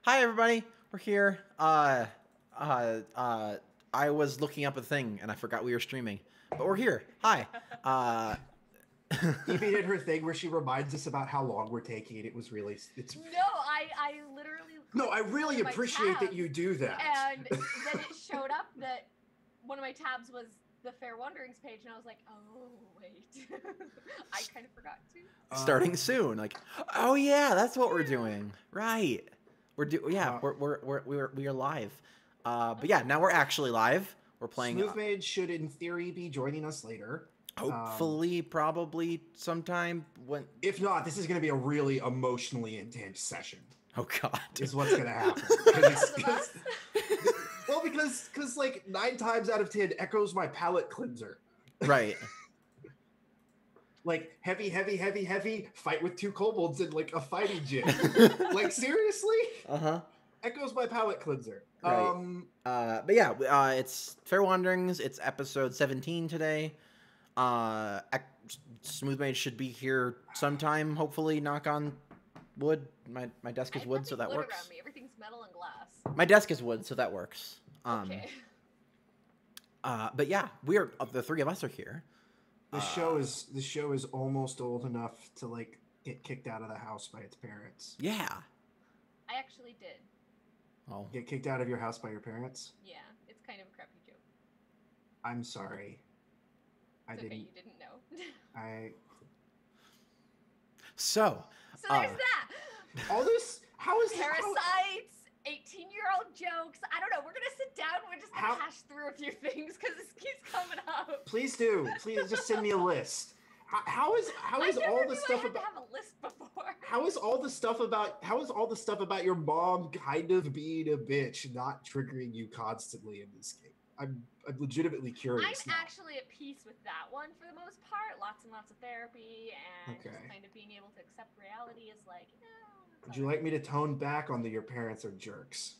Hi, everybody. We're here. I was looking up a thing and I forgot we were streaming, but we're here. Hi. Uh, Evie did her thing where she reminds us about how long we're taking. It's. No, I literally. No, I really appreciate that you do that. And then it showed up that one of my tabs was the Fair Wanderings page, and I was like, oh wait, I kind of forgot to. Starting soon. Like, oh yeah, that's what we're doing. Right. We are live. But yeah, now we're actually live. We're playing. Smoothmage should, in theory, be joining us later. Hopefully, probably sometime when. If not, this is going to be a really emotionally intense session. Oh God, is what's going to happen. Because like 9 times out of 10 echoes my palate cleanser. Right. Like heavy, fight with 2 kobolds in like a fighting gym. Like seriously? Echoes my palate cleanser. Right. But yeah, it's Fair Wanderings. It's episode 17 today. Smoothmage should be here sometime. Hopefully, knock on wood. My desk is wood, so that works. Around me. Everything's metal and glass. My desk is wood, so that works. Okay. But yeah, the 3 of us are here. The show is almost old enough to like get kicked out of the house by its parents. Yeah. I actually did. Oh. Get kicked out of your house by your parents? Yeah, it's kind of a crappy joke. I'm sorry. It's okay, you didn't know. So there's that. All this. How is parasites? 18-year-old jokes. I don't know. We're gonna sit down. We're just gonna hash through a few things because this keeps coming up. Please do. Please just send me a list. How is all the stuff about? I have a list before. How is all the stuff about your mom kind of being a bitch not triggering you constantly in this game? I'm legitimately curious. I'm actually at peace with that one for the most part. Lots and lots of therapy and just kind of being able to accept reality is like. Would you like me to tone back on your parents are jerks?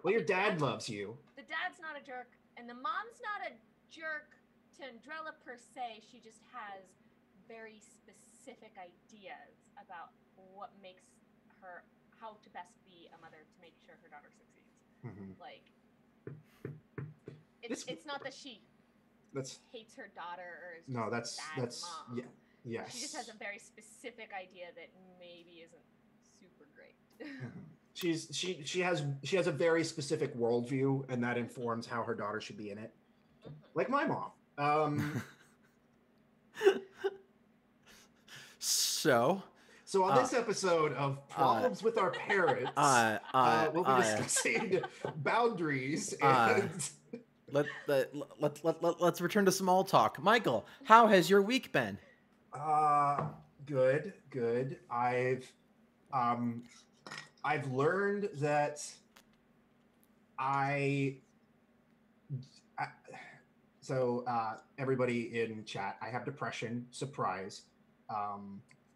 Well, your dad loves you. The dad's not a jerk, and the mom's not a jerk to Andrella per se. She just has very specific ideas about what makes her, how to best be a mother to make sure her daughter succeeds. Mm-hmm. Like, it's not that she hates her daughter or is just that's mom. Yeah. Yes. She just has a very specific idea that maybe isn't super great. She has a very specific worldview, and that informs how her daughter should be in it. Like my mom. So on this episode of Problems with Our Parents, we'll be discussing boundaries and. Let's return to small talk. Michael, how has your week been? Good. I've learned that everybody in chat, I have depression. Surprise.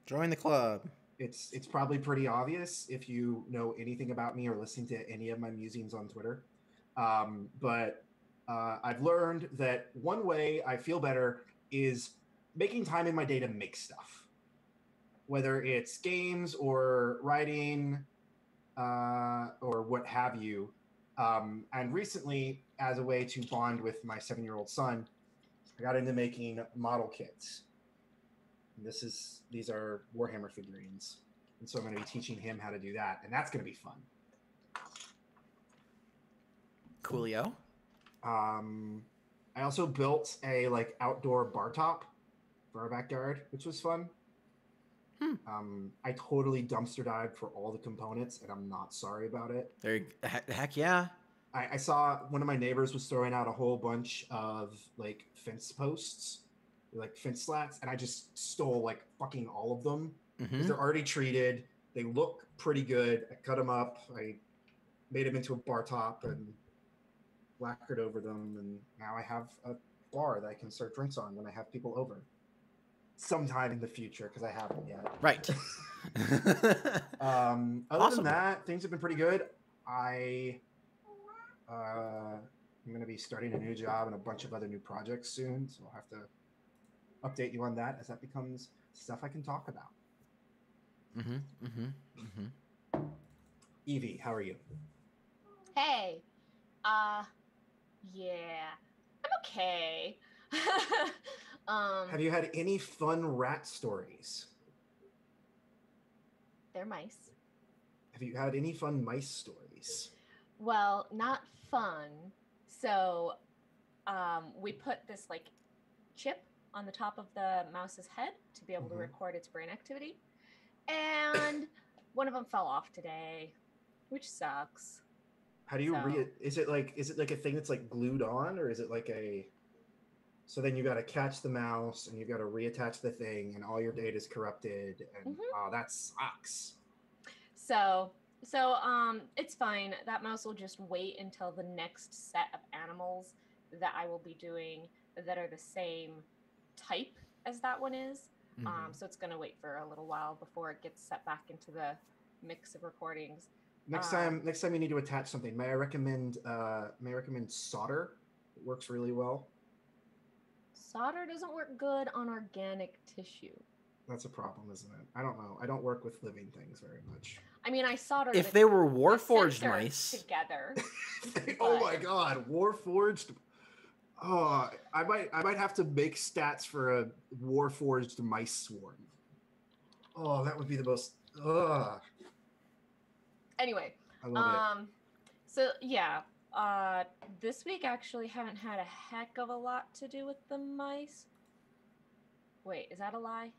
Join the club. It's probably pretty obvious if you know anything about me or listening to any of my musings on Twitter. But I've learned that one way I feel better is making time in my day to make stuff, whether it's games or writing or what have you. And recently, as a way to bond with my 7-year-old son, I got into making model kits. And these are Warhammer figurines. And so I'm going to be teaching him how to do that. And that's going to be fun. Coolio. I also built a outdoor bar top for our backyard, which was fun. I totally dumpster dived for all the components, and I'm not sorry about it. Heck yeah. I saw one of my neighbors was throwing out a whole bunch of fence posts, fence slats, and I just stole fucking all of them. Because they're already treated. They look pretty good. I cut them up. I made them into a bar top and lacquered over them, and now I have a bar that I can serve drinks on when I have people over. Sometime in the future, because I haven't yet. Right. Other than that, things have been pretty good. I'm going to be starting a new job and a bunch of other new projects soon, so I'll have to update you on that as that becomes stuff I can talk about. Evie, how are you? Hey. Yeah. I'm okay. Have you had any fun rat stories? They're mice. Have you had any fun mice stories? Well, not fun. So, we put this like chip on the top of the mouse's head to be able to record its brain activity, and one of them fell off today, which sucks. How do you is it like a thing that's like glued on, or is it like a so then you got to catch the mouse and you got to reattach the thing and all your data is corrupted and oh, that sucks. So it's fine. That mouse will just wait until the next set of animals that I will be doing that are the same type as that one is. So it's gonna wait for a little while before it gets set back into the mix of recordings. Next time you need to attach something, may I recommend solder? It works really well. Solder doesn't work good on organic tissue. That's a problem, isn't it? I don't know. I don't work with living things very much. I mean, I soldered. If they were Warforged mice together. Oh my god, Warforged! Oh, I might have to make stats for a Warforged mice swarm. Oh, that would be the most. Anyway, I love it. So yeah, this week actually haven't had a heck of a lot to do with the mice. Wait, is that a lie?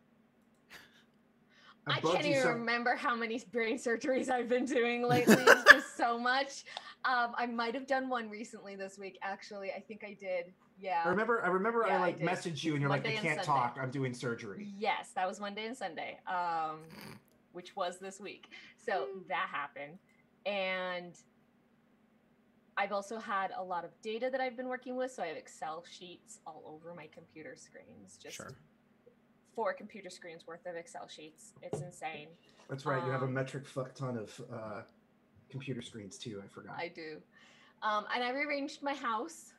I can't even remember how many brain surgeries I've been doing lately. It's just so much. I might have done one recently this week. Actually, I think I did. Yeah. I remember. Yeah, I messaged you and you're Monday like, I can't talk. I'm doing surgery. Yes, that was Monday and Sunday, which was this week. So that happened, and I've also had a lot of data that I've been working with. So I have Excel sheets all over my computer screens. Just 4 computer screens worth of Excel sheets. It's insane. That's right. You have a metric fuck ton of computer screens too. I forgot. I do. And I rearranged my house.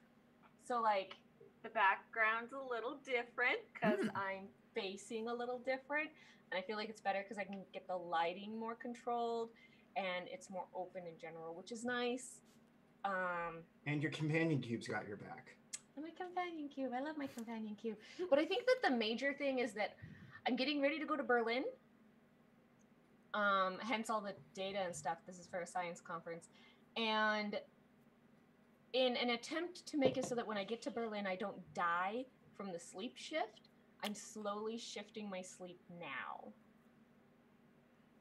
So like the background's a little different because I'm facing a little different. And I feel like it's better because I can get the lighting more controlled and it's more open in general, which is nice. And your companion cube's got your back. My companion cube. I love my companion cube. But I think that the major thing is that I'm getting ready to go to Berlin. Hence all the data and stuff. This is for a science conference. And in an attempt to make it so that when I get to Berlin, I don't die from the sleep shift, I'm slowly shifting my sleep now.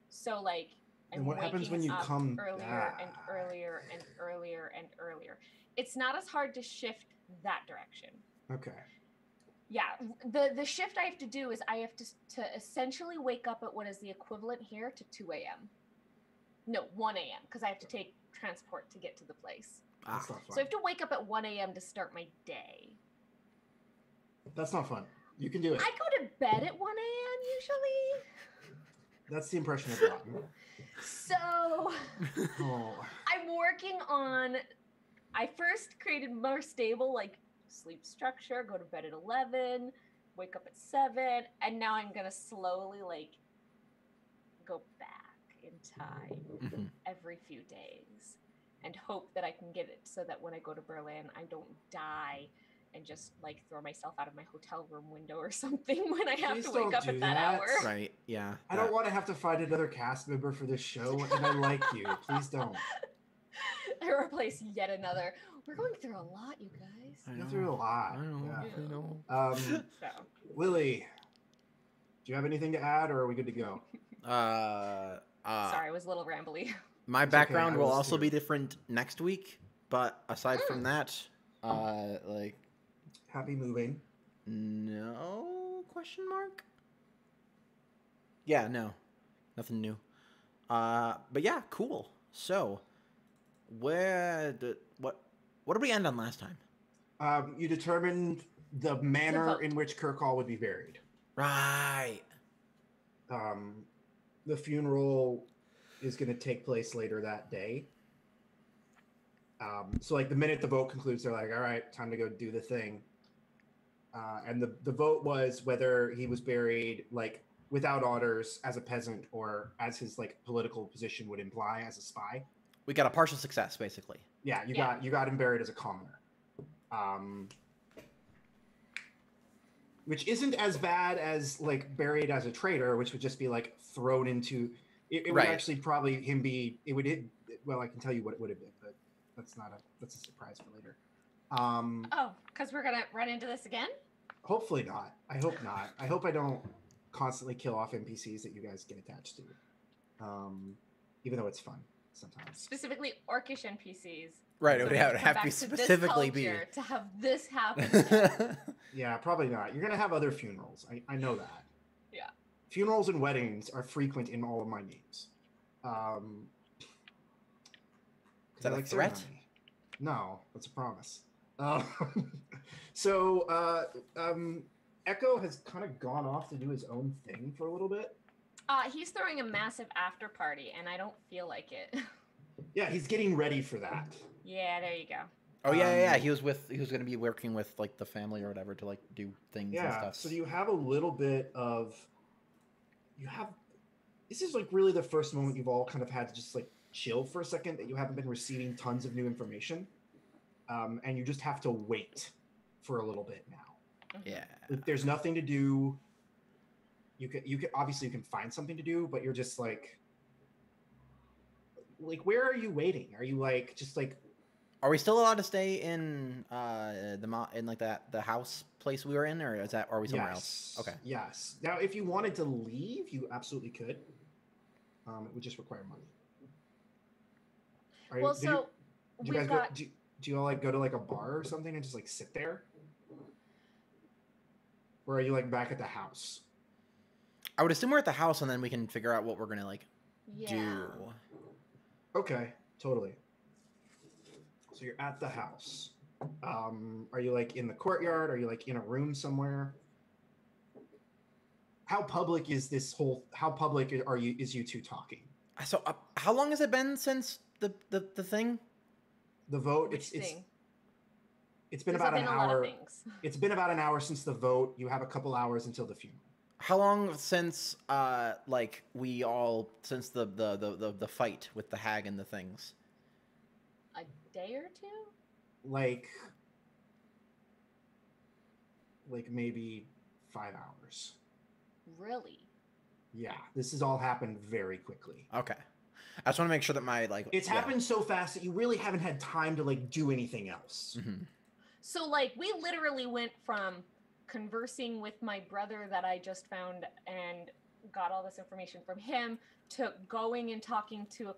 So like, and what happens when you come earlier and earlier and earlier and earlier? It's not as hard to shift that direction. Okay. Yeah, the shift I have to do is I have to essentially wake up at what is the equivalent here to 2 a.m. No, 1 a.m. because I have to take transport to get to the place. That's not fun. So I have to wake up at 1 a.m. to start my day. That's not fun. You can do it. I go to bed at 1 a.m. usually. That's the impression I've gotten. So I'm working on. I first created more stable like sleep structure. Go to bed at 11, wake up at 7, and now I'm gonna slowly like go back in time every few days, and hope that I can get it so that when I go to Berlin, I don't die and just like throw myself out of my hotel room window or something when I have to wake up at that hour. Right, yeah. I don't want to have to find another cast member for this show, and I like you. Please don't. I replace yet another. We're going through a lot, you guys. I know. Through a lot. I know. Lily, do you have anything to add, or are we good to go? Sorry, I was a little rambly. My background will also be different next week, but aside from that, like, happy moving. No question mark. Yeah, no, nothing new. But yeah, cool. So, what did we end on last time? You determined the manner in which Kirkall would be buried. Right. The funeral is going to take place later that day. So like the minute the vote concludes, they're like, all right, time to go do the thing. And the vote was whether he was buried like without orders as a peasant, or as his like political position would imply, as a spy. We got a partial success, basically. Yeah, you got him buried as a commoner. Which isn't as bad as like buried as a traitor, which would just be like thrown into. It would actually probably him be. It would. Well, I can tell you what it would have been, but that's a surprise for later. Oh, because we're gonna run into this again? Hopefully not. I hope not. I hope I don't constantly kill off NPCs that you guys get attached to. Even though it's fun sometimes. Specifically orcish NPCs. Right, So it would have to be specifically be to have this happen. Yeah, probably not. You're gonna have other funerals. I know that. Yeah. Funerals and weddings are frequent in all of my games. Is that a threat? Ceremony. No, that's a promise. So Echo has kind of gone off to do his own thing for a little bit. He's throwing a massive after party, and I don't feel like it. Yeah, he's getting ready for that. Yeah, there you go. Oh yeah. He was going to be working with like the family or whatever to like do things and stuff. So you have a little bit of. This is like really the first moment you've all kind of had to just like chill for a second, that you haven't been receiving tons of new information, and you just have to wait for a little bit now. Yeah. If there's nothing to do. You can obviously you can find something to do, but you're just like where are you waiting? Are you like just like? Are we still allowed to stay in the house place we were in, or are we somewhere else? Okay. Yes. Now, if you wanted to leave, you absolutely could. It would just require money. Do you all like go to like a bar or something and just like sit there, or are you like back at the house? I would assume we're at the house, and then we can figure out what we're gonna do. Okay, totally. So you're at the house. Are you like in the courtyard? Are you like in a room somewhere? How public is this whole? How public is you two talking? So how long has it been since the thing? The vote. It's been about an hour. It's been about an hour since the vote. You have a couple hours until the funeral. How long since the fight with the hag and the things? A day or two? Like maybe 5 hours. Really? Yeah, this has all happened very quickly. Okay. I just want to make sure that it's happened so fast that you really haven't had time to like do anything else. Mm-hmm. So like we literally went from conversing with my brother that I just found and got all this information from him to going and talking to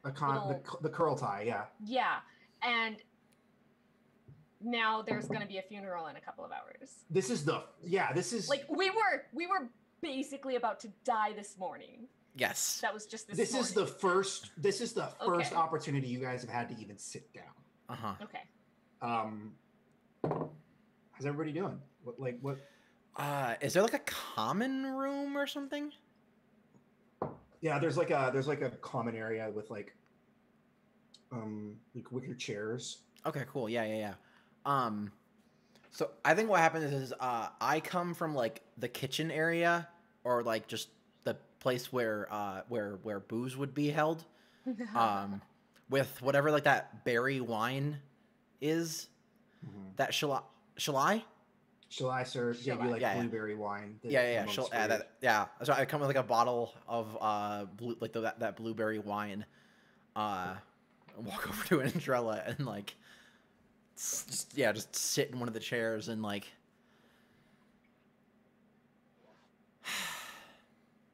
the curl tie, yeah. Yeah, and now there's going to be a funeral in a couple of hours. This is like we were basically about to die this morning. Yes. That was just this morning. This is the first Okay. opportunity you guys have had to even sit down. Uh-huh. Okay. How's everybody doing? What? Is there like a common room or something? Yeah, there's like a common area with like wicker chairs. Okay, cool. Yeah. So I think what happened is I come from like the kitchen area, or like just the place where booze would be held, with whatever like that berry wine is. Mm-hmm. That shall I? Shall I serve? Yeah, you like blueberry wine. Yeah. So I come with like a bottle of that blueberry wine. Walk over to Andrella and like, just sit in one of the chairs and like.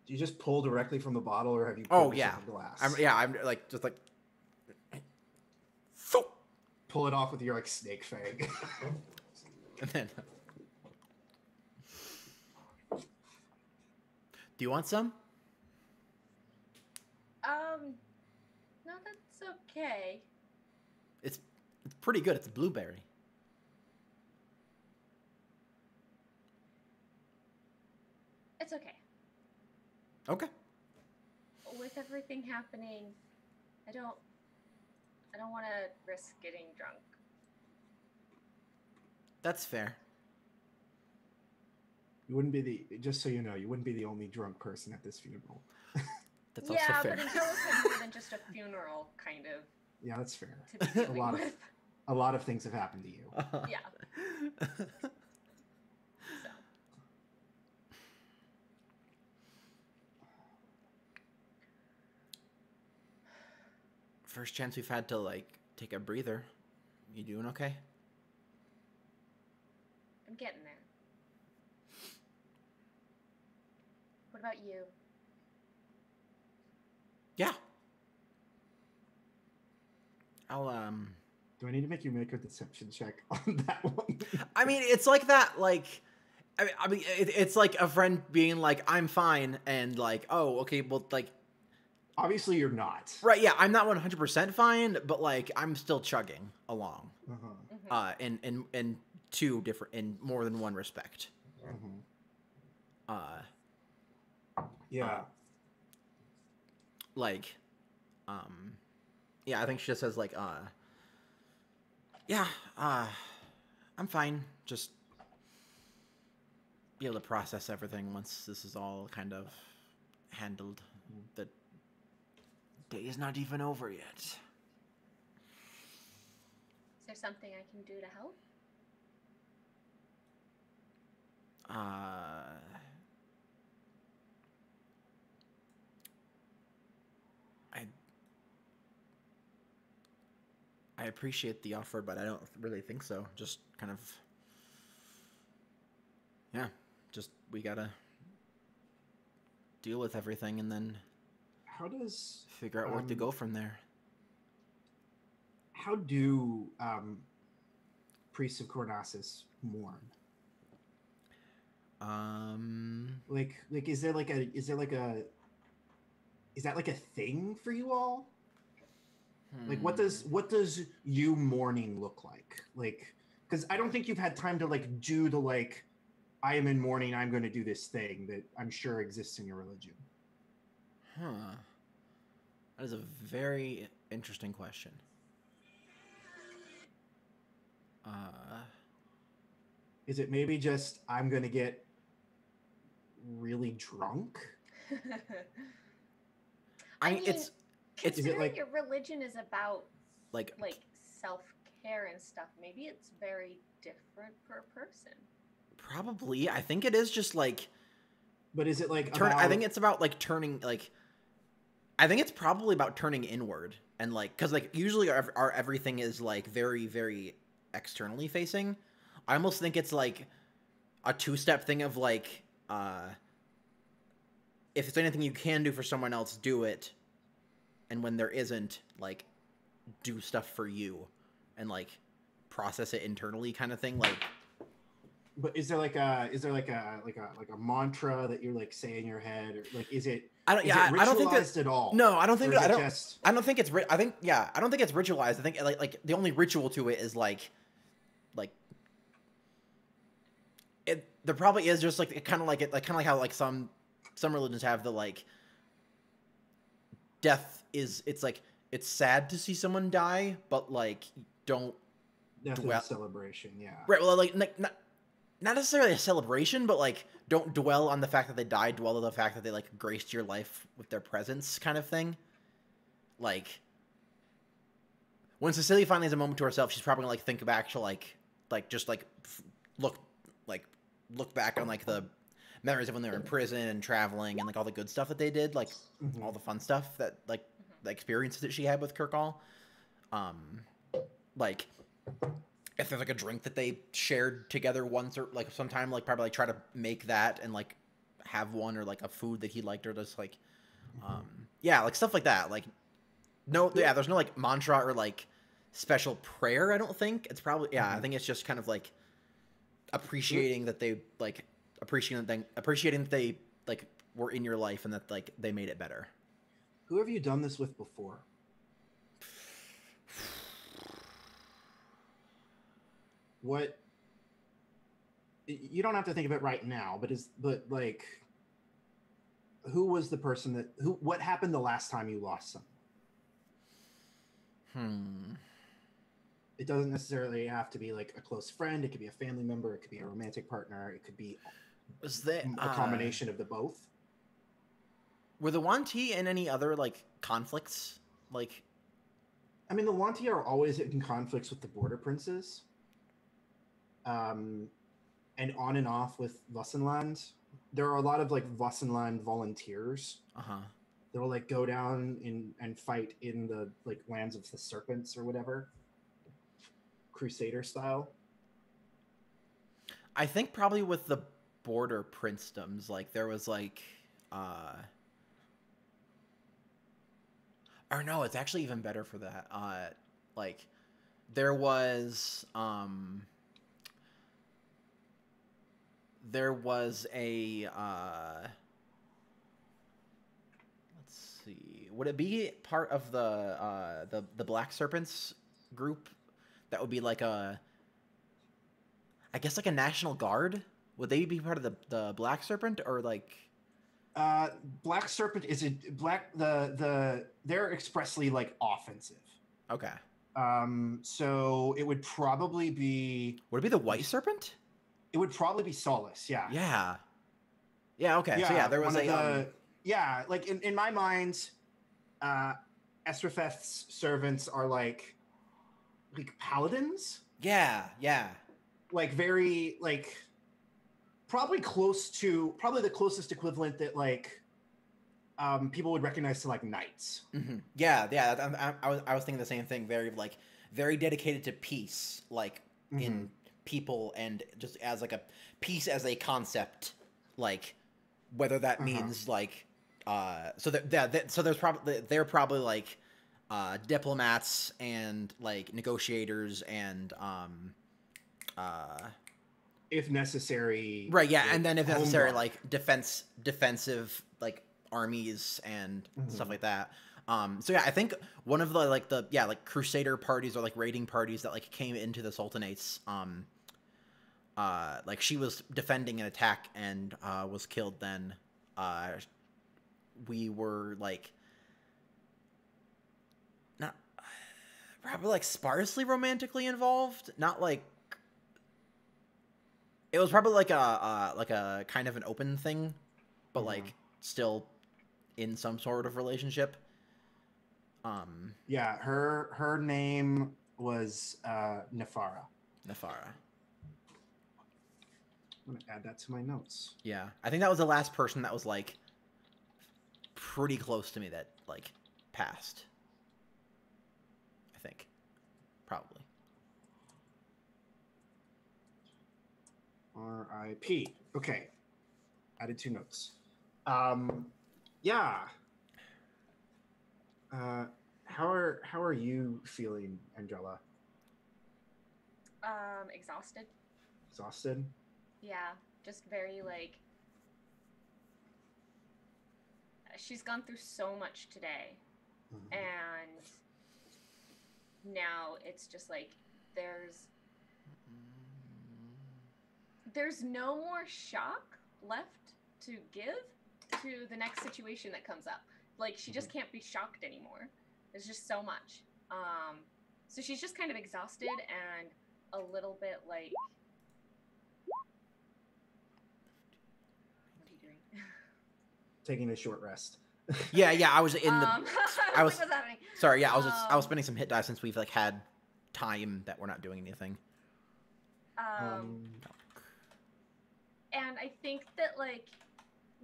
Do you just pull directly from the bottle, or have you? Glass? I'm like just like. Pull it off with your like snake fang. And then. Do you want some? No, that's okay. It's pretty good. It's blueberry. It's okay. Okay. With everything happening, I don't want to risk getting drunk. That's fair. You wouldn't be just so you know, you wouldn't be the only drunk person at this funeral. That's also Yeah, fair. but Angelus had more than just a funeral, kind of, Yeah, that's fair. to be dealing with. A lot of things have happened to you. Yeah. So. First chance we've had to like take a breather. You doing okay? I'm getting there. What about you? Yeah. I'll Do I need to make you make a deception check on that one? I mean, it's like that. Like, I mean, it's like a friend being like, "I'm fine," and like, "Oh, okay, well, like." Obviously, you're not. Right? Yeah, I'm not 100% fine, but like, I'm still chugging along. Uh-huh. In two different, in more than one respect. Yeah. Like, yeah, I think she just says like, yeah, I'm fine. Just be able to process everything once this is all kind of handled. The day is not even over yet. Is there something I can do to help? I appreciate the offer, but I don't really think so. Just kind of, yeah, just we gotta deal with everything and then How does figure out where to go from there. How do priests of Cornasis mourn? Like is that like a thing for you all? Like what does you mourning look like? Like, because I don't think you've had time to like do the like, I am in mourning, I'm going to do this thing that I'm sure exists in your religion. That is a very interesting question. Is it maybe just I'm going to get really drunk? I mean, it's considering like your religion is about like self-care and stuff, maybe it's very different per person. Probably. I think it is just like, but is it like I think it's about like turning, like, I think it's probably about turning inward and like, because like usually our everything is like very, very externally facing. I almost think it's like a two-step thing of like, if it's anything you can do for someone else, do it. And when there isn't, like, do stuff for you and like process it internally kind of thing. Like, but is there like a mantra that you're like say in your head, or like is it ritualized at all? No, I don't think I don't think it's I think I don't think it's ritualized. I think like the only ritual to it is like it. There probably is just like kind of like how like some religions have the like death is, it's like it's sad to see someone die, but like don't dwell. Celebration, yeah. Right. Well, like not necessarily a celebration, but like don't dwell on the fact that they died. Dwell on the fact that they like graced your life with their presence, kind of thing. Like when Cecilia finally has a moment to herself, she's probably gonna like think back to like just like look back on like the memories of when they were in prison and traveling and like all the good stuff that they did, like all the fun stuff that like the experiences that she had with Kirkall. Like if there's like a drink that they shared together once or like sometime, like probably like try to make that and like have one, or like a food that he liked, or just like yeah, like stuff like that. Like there's no like mantra or like special prayer. I don't think it's probably I think it's just kind of like appreciating that they like appreciating that they like were in your life and that like they made it better. Who have you done this with before? What, you don't have to think of it right now, but like who was the person what happened the last time you lost someone? It doesn't necessarily have to be like a close friend. It could be a family member. It could be a romantic partner. It could be Was that a combination of the both. were the Wanti in any other like conflicts? Like, I mean, the Wanti are always in conflicts with the Border Princes, and on and off with Vassenland. There are a lot of like Vassenland volunteers. They'll like go down and fight in the like lands of the serpents or whatever, Crusader style. I think probably with the border princedoms, like there was like, or no, it's actually even better for that. Like there was a let's see, would it be part of the Black Serpents group? That would be like a, I guess like a National Guard. Would they be part of the Black Serpent or like? Black Serpent is they're expressly like offensive. Okay. So it would probably be. Would it be the White Serpent? It would probably be Solace. Yeah. Yeah. Yeah. Okay. Yeah, so yeah, there was yeah, like in my mind, Esrafeth's servants are like paladins. Yeah. Yeah. Like very like probably the closest equivalent that like people would recognize to like knights. Mm-hmm. Yeah. I was thinking the same thing. Very dedicated to peace, like in people, and just as like a peace as a concept, like whether that means like so they're probably like diplomats and like negotiators and if necessary, right, yeah, and then if necessary guard. like defensive like armies and stuff like that. So yeah, I think one of the Crusader parties or like raiding parties that like came into the Sultanates, like she was defending an attack and was killed. Then we were like not probably like sparsely romantically involved, not like it was probably like a kind of an open thing, but like still in some sort of relationship. Yeah, her name was Nefara. Nefara. I'm gonna add that to my notes. Yeah, I think that was the last person that was like pretty close to me that like passed. I think, probably. R.I.P. Okay, added 2 notes. Yeah. How are you feeling, Angela? Exhausted. Exhausted? Yeah, just very like she's gone through so much today, and now it's just like there's no more shock left to give to the next situation that comes up. Like she just can't be shocked anymore. There's just so much. So she's just kind of exhausted and a little bit like, what are you doing? Taking a short rest. Yeah, I was in the. I was. What's happening? Sorry, yeah, I was spending some hit dice since we've like had time that we're not doing anything. And I think that like,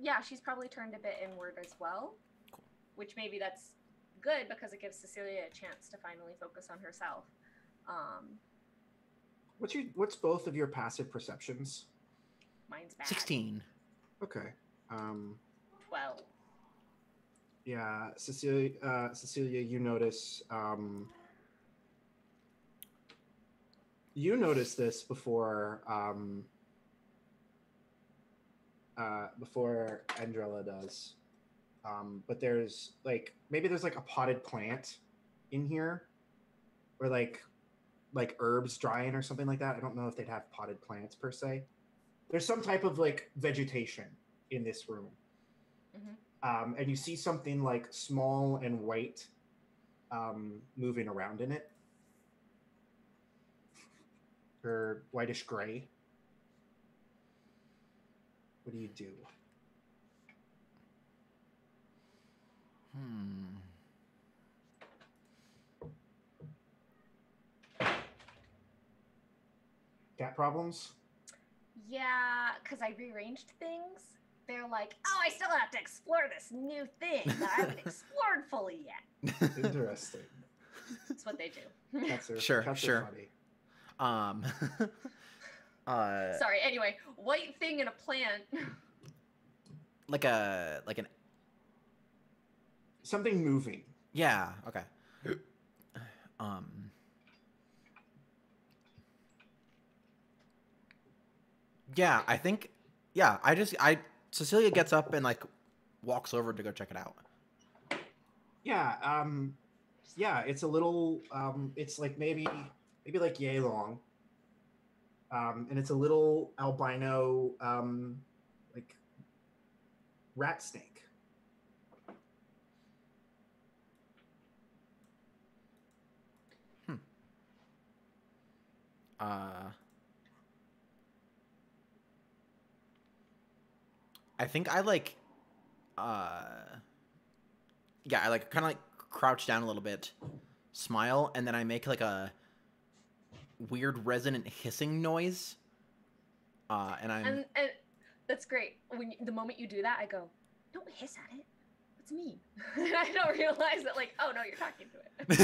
yeah, she's probably turned a bit inward as well. Cool. Which maybe that's good because it gives Cecilia a chance to finally focus on herself. What's both of your passive perceptions? Mine's bad. 16. Okay. 12. Yeah, Cecilia, you notice this before Andrella does. But there's like maybe there's like a potted plant in here, or like herbs drying or something like that. I don't know if they'd have potted plants per se. There's some type of like vegetation in this room. And you see something like small and white moving around in it, or whitish gray, What do you do? Cat problems? Yeah, because I rearranged things. They're like, oh, I still have to explore this new thing that I haven't explored fully yet. Interesting. That's what they do. Cats are, Sure, cats sure. are funny. Sorry, anyway, white thing in a plant. like an Something moving. yeah, okay. Yeah, I think Cecilia gets up and like walks over to go check it out. Yeah, yeah, it's a little it's like maybe like yay long. And it's a little albino like rat snake. I think I like yeah, I like kind of like crouch down a little bit, smile, and then I make like a weird resonant hissing noise. And that's great. The moment you do that, I go, don't hiss at it. That's mean. And I don't realize that, like, oh no, you're talking to it.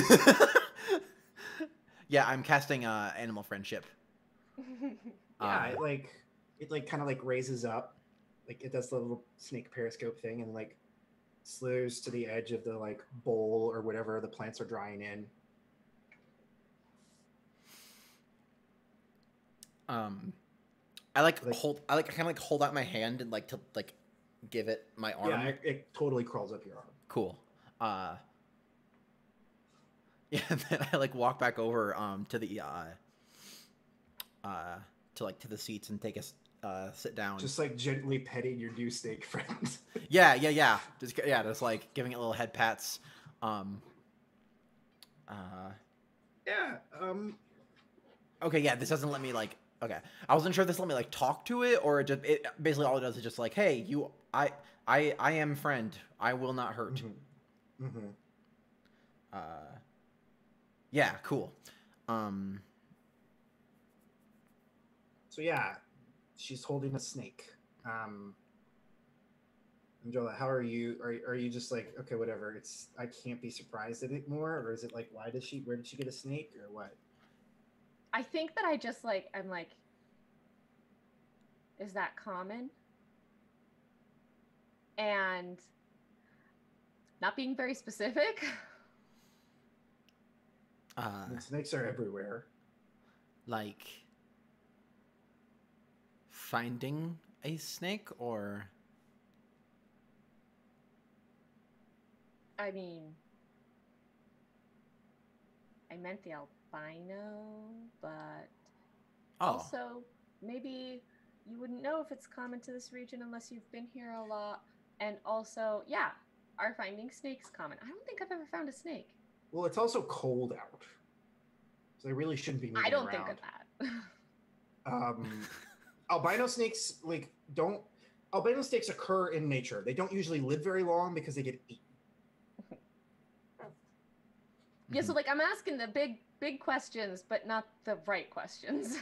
Yeah, I'm casting animal friendship. Yeah, it kind of like raises up, like it does the little snake periscope thing, and like slithers to the edge of the like bowl or whatever the plants are drying in. I kind of hold out my hand and like to like give it my arm. Yeah, it totally crawls up your arm. Cool. Yeah, and then I like walk back over to the to the seats and take a sit down. Just like gently petting your new snake friend. Yeah. Just like giving it little head pats. Yeah. Okay, yeah, this doesn't let me like. Okay, I wasn't sure if this let me like talk to it or it basically all it does is just like, hey, I am friend. I will not hurt. Mm-hmm. Mm-hmm. Yeah, cool. So yeah, she's holding a snake. Angela, how are you? Are you just like, okay, whatever? I can't be surprised at it more, or is it like, where did she get a snake, or what? I think that I just like, I'm like, is that common? And not being very specific. Snakes are everywhere. Like finding a snake or? I mean, I meant the albino, but also maybe you wouldn't know if it's common to this region unless you've been here a lot. And also, yeah, are finding snakes common? I don't think I've ever found a snake. Well, it's also cold out, so they really shouldn't be moving around. I don't think of that. Albino snakes albino snakes occur in nature. They don't usually live very long because they get eaten. Yeah, so like I'm asking the big questions, but not the right questions.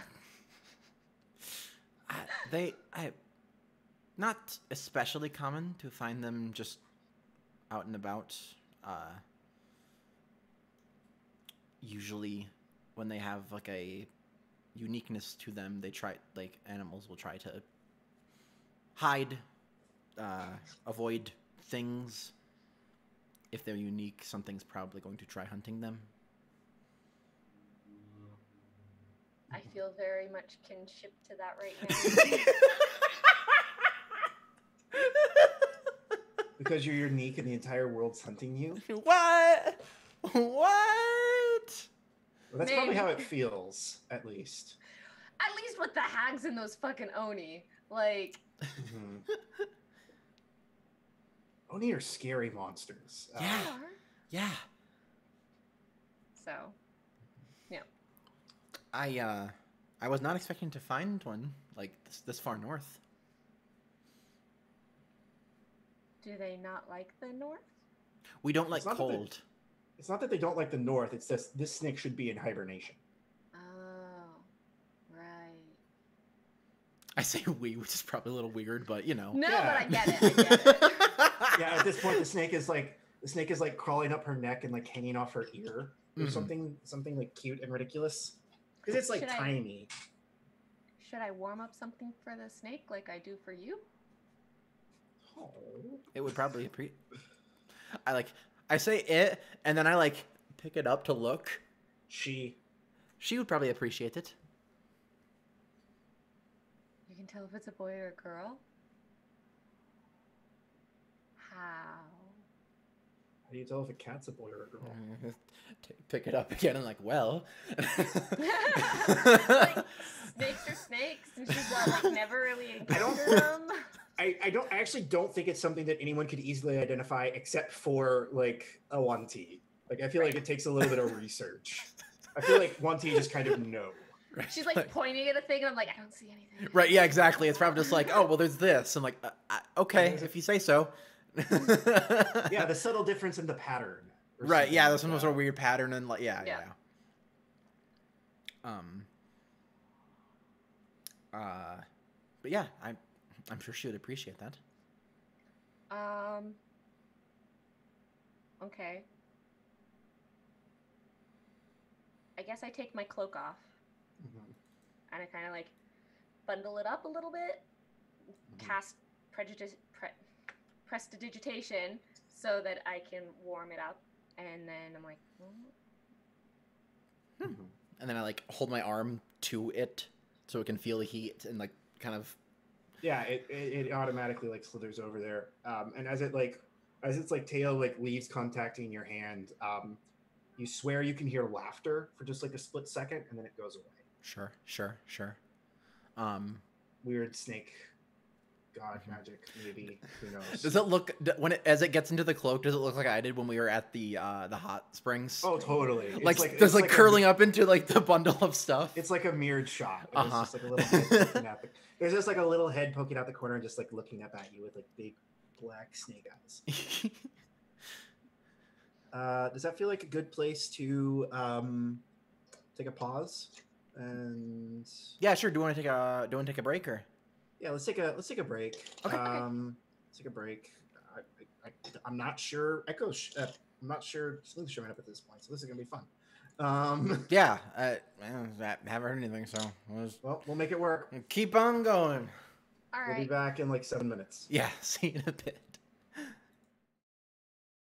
Not especially common to find them just out and about. Usually when they have like a uniqueness to them, animals will try to hide, avoid things. If they're unique, something's probably going to try hunting them. I feel very much kinship to that right now. Because you're unique and the entire world's hunting you? What? Well, that's probably how it feels, at least. At least with the hags and those fucking Oni. Like... Mm-hmm. Oni are scary monsters. Yeah. So, yeah. I was not expecting to find one like this far north. Do they not like the north? We don't like It's not that they- cold. It's not that they don't like the north. It's just this snake should be in hibernation. Oh, right. I say we, which is probably a little weird, but you know. No, Yeah. but I get it. I get it. Yeah, at this point, the snake is like crawling up her neck and like hanging off her ear or Mhm. something like cute and ridiculous because it's like Should tiny. Should I warm up something for the snake like I do for you? Oh. It would probably I say it, and then I like pick it up to look. She She would probably appreciate it. You can tell if it's a boy or a girl? How? How do you tell if a cat's a boy or a girl? Pick it up again and like, well. Like, snakes are snakes, and she's like never really encountered them. I actually don't think it's something that anyone could easily identify except for like a 1T. Like I feel like it takes a little bit of research. I feel like 1T just kind of know. Right. She's like pointing at a thing, and I'm like, I don't see anything. Right, yeah, exactly. It's probably just like, oh, well, there's this. And like, okay, if you say so. Yeah, the subtle difference in the pattern. or Right, something yeah, like this one was that. a weird pattern and like, yeah. Yeah. But yeah, I'm sure she would appreciate that. Okay. I guess I take my cloak off Mhm. and I kind of like bundle it up a little bit, cast prestidigitation so that I can warm it up, and then I'm like, Mhm. And then I like hold my arm to it so it can feel the heat and like kind of. Yeah, it automatically like slithers over there, and as its like tail like leaves contacting your hand, you swear you can hear laughter for just like a split second, and then it goes away. Sure. Weird snake god magic, maybe. Who knows? Does it look as it gets into the cloak? Does it look like I did when we were at the hot springs? Oh, totally. Like it's there's like like curling up into like the bundle of stuff. It's like a mirrored shot. Uh-huh. There's just like a little head poking out there's just like a little head poking out the corner and just like looking up at you with like big black snake eyes. Does that feel like a good place to take a pause? And Yeah, sure. Do you want to take a break or? yeah, let's take a break. Okay. Let's take a break. I'm not sure. I'm not sure Smooth's showing up at this point, so this is gonna be fun. Yeah, I haven't heard anything, so Well, we'll make it work. keep on going. all We'll be right. back in like 7 minutes. Yeah, see you in a bit.